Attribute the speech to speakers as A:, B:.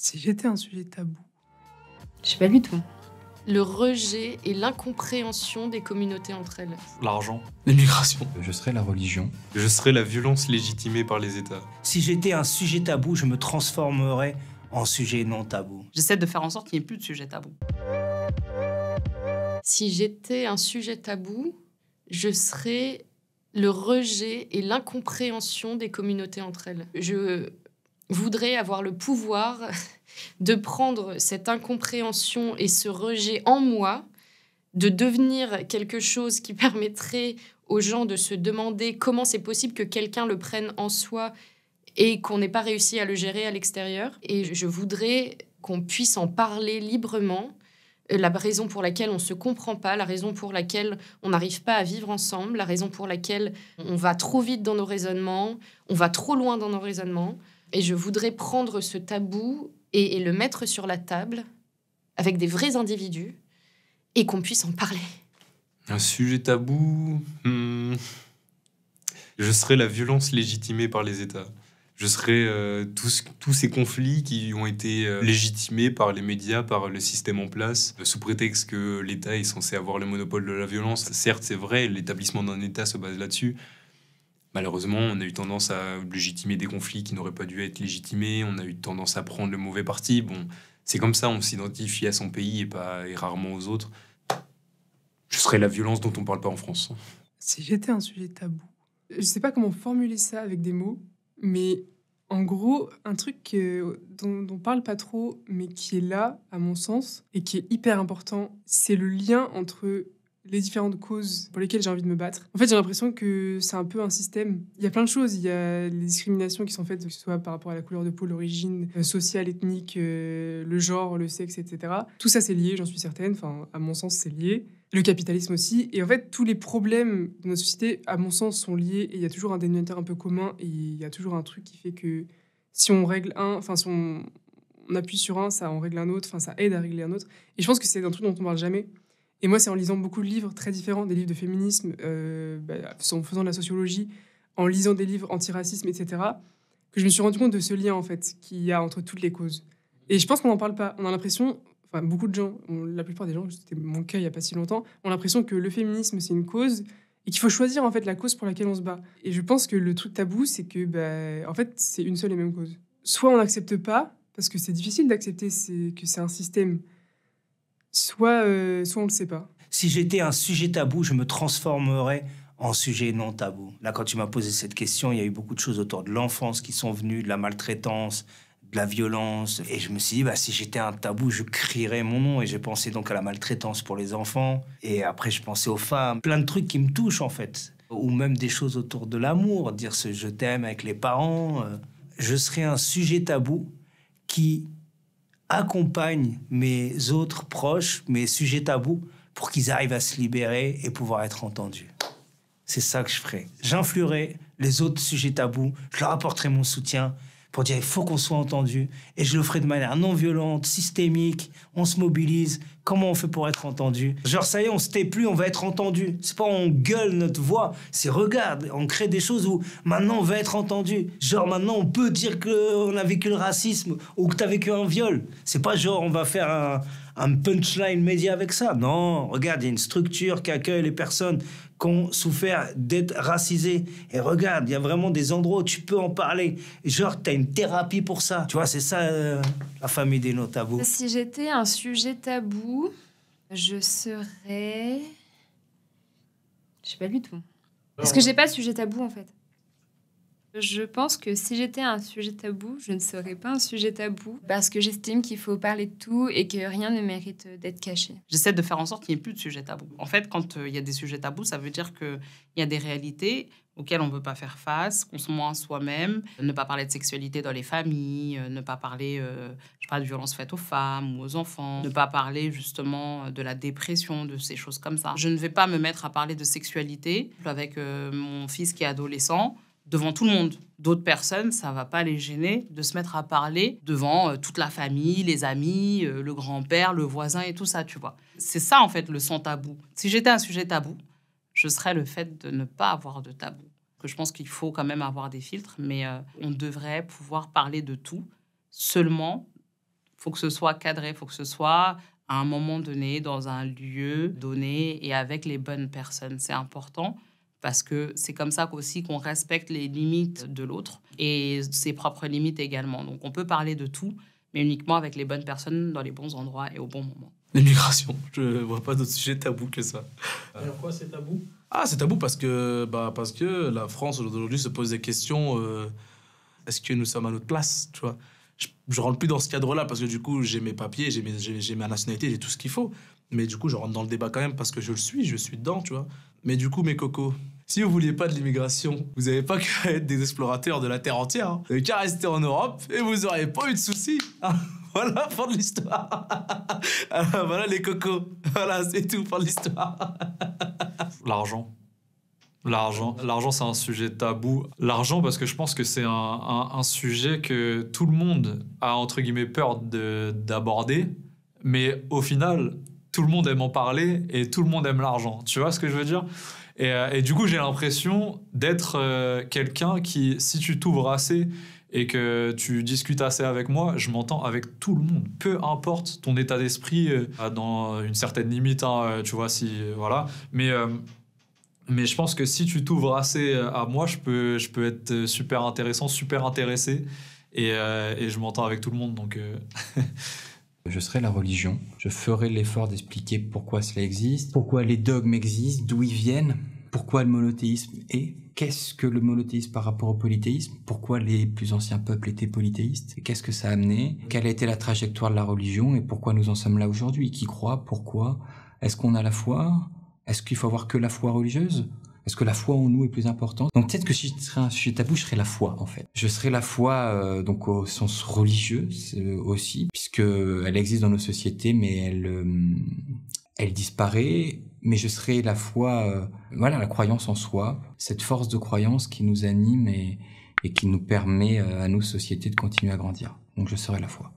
A: Si j'étais un sujet tabou.
B: Je sais pas du tout.
C: Le rejet et l'incompréhension des communautés entre elles.
D: L'argent, l'immigration.
E: Je serais la religion.
D: Je serais la violence légitimée par les États.
F: Si j'étais un sujet tabou, je me transformerais en sujet non tabou.
B: J'essaie de faire en sorte qu'il n'y ait plus de sujet tabou.
C: Si j'étais un sujet tabou, je serais le rejet et l'incompréhension des communautés entre elles. Je voudrais avoir le pouvoir de prendre cette incompréhension et ce rejet en moi, de devenir quelque chose qui permettrait aux gens de se demander comment c'est possible que quelqu'un le prenne en soi et qu'on n'ait pas réussi à le gérer à l'extérieur. Et je voudrais qu'on puisse en parler librement, la raison pour laquelle on ne se comprend pas, la raison pour laquelle on n'arrive pas à vivre ensemble, la raison pour laquelle on va trop vite dans nos raisonnements, on va trop loin dans nos raisonnements. Et je voudrais prendre ce tabou et le mettre sur la table avec des vrais individus et qu'on puisse en parler.
D: Un sujet tabou... Je serais la violence légitimée par les États. Je serais tous ces conflits qui ont été légitimés par les médias, par le système en place, sous prétexte que l'État est censé avoir le monopole de la violence. Certes, c'est vrai, l'établissement d'un État se base là-dessus. Malheureusement, on a eu tendance à légitimer des conflits qui n'auraient pas dû être légitimés. On a eu tendance à prendre le mauvais parti. Bon, c'est comme ça, on s'identifie à son pays et rarement aux autres. Je serais la violence dont on ne parle pas en France.
A: Si j'étais un sujet tabou. Je sais pas comment formuler ça avec des mots, mais en gros, un truc dont on parle pas trop, mais qui est là, à mon sens, et qui est hyper important, c'est le lien entre les différentes causes pour lesquelles j'ai envie de me battre. En fait, j'ai l'impression que c'est un peu un système. Il y a plein de choses. Il y a les discriminations qui sont faites, que ce soit par rapport à la couleur de peau, l'origine sociale, ethnique, le genre, le sexe, etc. Tout ça, c'est lié, j'en suis certaine. Enfin, à mon sens, c'est lié. Le capitalisme aussi. Et en fait, tous les problèmes de notre société, à mon sens, sont liés. Et il y a toujours un dénominateur un peu commun. Et il y a toujours un truc qui fait que si on règle si on appuie sur un, ça en règle un autre. Enfin, ça aide à régler un autre. Et je pense que c'est un truc dont on parle jamais. Et moi, c'est en lisant beaucoup de livres très différents, des livres de féminisme, en faisant de la sociologie, en lisant des livres antiracisme, etc., que je me suis rendu compte de ce lien, en fait, qu'il y a entre toutes les causes. Et je pense qu'on n'en parle pas. On a l'impression, enfin, beaucoup de gens, la plupart des gens, c'était mon cas il n'y a pas si longtemps, ont l'impression que le féminisme, c'est une cause et qu'il faut choisir, en fait, la cause pour laquelle on se bat. Et je pense que le truc tabou, c'est que, en fait, c'est une seule et même cause. Soit on n'accepte pas, parce que c'est difficile d'accepter que c'est un système, soit on le sait pas.
F: Si j'étais un sujet tabou, je me transformerais en sujet non tabou. Là, quand tu m'as posé cette question, il y a eu beaucoup de choses autour de l'enfance qui sont venues, de la maltraitance, de la violence. Et je me suis dit, si j'étais un tabou, je crierais mon nom. Et j'ai pensé donc à la maltraitance pour les enfants. Et après, je pensais aux femmes. Plein de trucs qui me touchent, en fait. Ou même des choses autour de l'amour, dire ce je t'aime avec les parents. Je serais un sujet tabou qui accompagne mes autres proches, mes sujets tabous, pour qu'ils arrivent à se libérer et pouvoir être entendus. C'est ça que je ferais. J'influerais les autres sujets tabous, je leur apporterais mon soutien pour dire il faut qu'on soit entendu, et je le ferai de manière non violente, systémique. On se mobilise. Comment on fait pour être entendu? Genre ça y est, on se tait plus, on va être entendu. C'est pas on gueule notre voix, c'est regarde, on crée des choses où maintenant on va être entendu. Genre maintenant on peut dire qu'on a vécu le racisme ou que t'as vécu un viol. C'est pas genre on va faire un punchline média avec ça. Non, regarde, il y a une structure qui accueille les personnes qui ont souffert d'être racisées. Et regarde, il y a vraiment des endroits où tu peux en parler. Genre, t'as une thérapie pour ça. Tu vois, c'est ça, la famille des non-tabous.
G: Si j'étais un sujet tabou, je serais... Je sais pas du tout. Parce que j'ai pas de sujet tabou, en fait. Je pense que si j'étais un sujet tabou, je ne serais pas un sujet tabou parce que j'estime qu'il faut parler de tout et que rien ne mérite d'être caché.
B: J'essaie de faire en sorte qu'il n'y ait plus de sujets tabous. En fait, quand il y a des sujets tabous, ça veut dire qu'il y a des réalités auxquelles on ne veut pas faire face, qu'on se ment à soi-même, ne pas parler de sexualité dans les familles, ne pas parler de violences faites aux femmes ou aux enfants, ne pas parler justement de la dépression, de ces choses comme ça. Je ne vais pas me mettre à parler de sexualité avec mon fils qui est adolescent, devant tout le monde. D'autres personnes, ça va pas les gêner de se mettre à parler devant toute la famille, les amis, le grand-père, le voisin et tout ça, tu vois. C'est ça, en fait, le sans tabou. Si j'étais un sujet tabou, je serais le fait de ne pas avoir de tabou. Je pense qu'il faut quand même avoir des filtres, mais on devrait pouvoir parler de tout, seulement faut que ce soit cadré, faut que ce soit à un moment donné, dans un lieu donné et avec les bonnes personnes. C'est important parce que c'est comme ça qu'aussi qu'on respecte les limites de l'autre et ses propres limites également. Donc, on peut parler de tout, mais uniquement avec les bonnes personnes, dans les bons endroits et au bon moment.
E: L'immigration, je vois pas d'autre sujet tabou que ça.
H: Alors quoi, c'est tabou?
E: Ah, c'est tabou parce que la France aujourd'hui se pose des questions. Est-ce que nous sommes à notre place, tu vois? Je rentre plus dans ce cadre-là parce que du coup, j'ai mes papiers, j'ai ma nationalité, j'ai tout ce qu'il faut. Mais du coup, je rentre dans le débat quand même parce que je suis dedans, tu vois. Mais du coup, mes cocos, si vous vouliez pas de l'immigration, vous n'avez pas qu'à être des explorateurs de la Terre entière. Hein. Vous n'avez qu'à rester en Europe et vous n'aurez pas eu de soucis. Hein. Voilà, fin de l'histoire. Alors, voilà les cocos. Voilà, c'est tout, fin de l'histoire.
I: L'argent. L'argent, c'est un sujet tabou. L'argent, parce que je pense que c'est un sujet que tout le monde a, entre guillemets, peur d'aborder. Mais au final, tout le monde aime en parler et tout le monde aime l'argent. Tu vois ce que je veux dire ? Et du coup, j'ai l'impression d'être quelqu'un qui, si tu t'ouvres assez et que tu discutes assez avec moi, je m'entends avec tout le monde. Peu importe ton état d'esprit, dans une certaine limite, hein, tu vois, si... voilà. Mais je pense que si tu t'ouvres assez à moi, je peux être super intéressant, super intéressé. Et je m'entends avec tout le monde, donc...
J: Je serai la religion. Je ferai l'effort d'expliquer pourquoi cela existe, pourquoi les dogmes existent, d'où ils viennent, pourquoi le monothéisme est, qu'est-ce que le monothéisme par rapport au polythéisme, pourquoi les plus anciens peuples étaient polythéistes, et qu'est-ce que ça a amené, quelle a été la trajectoire de la religion et pourquoi nous en sommes là aujourd'hui, qui croit, pourquoi, est-ce qu'on a la foi, est-ce qu'il faut avoir que la foi religieuse? Est-ce que la foi en nous est plus importante? Donc peut-être que si je serais un sujet tabou, je serais la foi en fait. Je serais la foi donc au sens religieux aussi, puisque elle existe dans nos sociétés, mais elle disparaît. Mais je serais la foi, la croyance en soi, cette force de croyance qui nous anime et qui nous permet à nous sociétés de continuer à grandir. Donc je serais la foi.